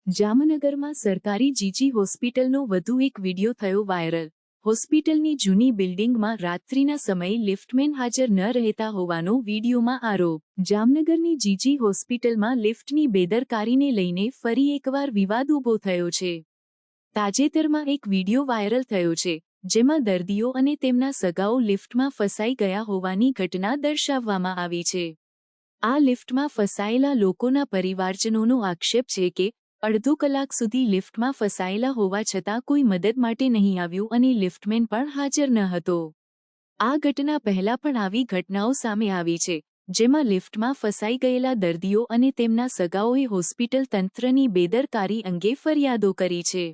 જામનગરમાં સરકારી જીજી હોસ્પિટલનો વધુ એક વિડિયો થયો વાયરલ। હોસ્પિટલની જૂની બિલ્ડિંગમાં રાત્રિના સમયે લિફ્ટમેન હાજર ન રહેતા હોવાનો વિડિયોમાં આરોપ। જામનગરની જીજી હોસ્પિટલમાં લિફ્ટની બેદરકારીને લઈને ફરી એકવાર વિવાદ ઊભો થયો છે। તાજેતરમાં એક વિડિયો વાયરલ થયો છે, જેમાં દર્દીઓ અને તેમના સગાઓ લિફ્ટમાં ફસાઈ ગયા હોવાની ઘટના દર્શાવવામાં આવી છે। આ લિફ્ટમાં ફસાયેલા લોકોના પરિવારજનોનો આક્ષેપ છે કે અડધો કલાક સુધી લિફ્ટમાં ફસાયેલા હોવા છતાં કોઈ મદદ માટે નહીં આવ્યું અને લિફ્ટમેન પણ હાજર ન હતો। આ ઘટના પહેલા પણ આવી ઘટનાઓ સામે આવી છે, જેમાં લિફ્ટમાં ફસાઈ ગયેલા દર્દીઓ અને તેમના સગાઓએ હોસ્પિટલ તંત્રની બેદરકારી અંગે ફરિયાદો કરી છે।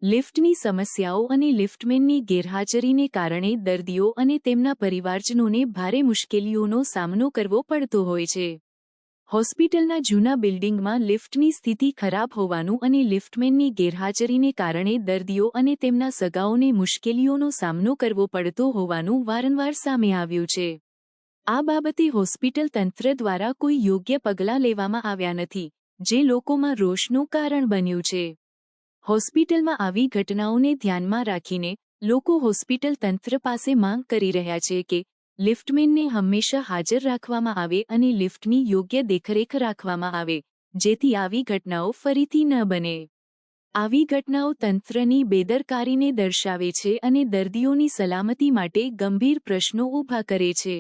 લિફ્ટની સમસ્યાઓ અને લિફ્ટમેનની ગેરહાજરીને કારણે દર્દીઓ અને તેમના પરિવારજનોને ભારે મુશ્કેલીઓનો સામનો કરવો પડતો હોય છે। હોસ્પિટલના જૂના બિલ્ડિંગમાં લિફ્ટની સ્થિતિ ખરાબ હોવાનું અને લિફ્ટમેનની ગેરહાજરીને કારણે દર્દીઓ અને તેમના સગાઓને મુશ્કેલીઓનો સામનો કરવો પડતો હોવાનું વારંવાર સામે આવ્યું છે। આ બાબતે હોસ્પિટલ તંત્ર દ્વારા કોઈ યોગ્ય પગલાં લેવામાં આવ્યા નથી, જે લોકોમાં રોષનું કારણ બન્યું છે। હોસ્પિટલમાં આવી ઘટનાઓને ધ્યાનમાં રાખીને લોકો હોસ્પિટલ તંત્ર પાસે માંગ કરી રહ્યા છે કે લિફ્ટમેનને હંમેશા હાજર રાખવામાં આવે અને લિફ્ટની યોગ્ય દેખરેખ રાખવામાં આવે, જેથી આવી ઘટનાઓ ફરીથી ન બને। આવી ઘટનાઓ તંત્રની બેદરકારીને દર્શાવે છે અને દર્દીઓની સલામતી માટે ગંભીર પ્રશ્નો ઊભા કરે છે।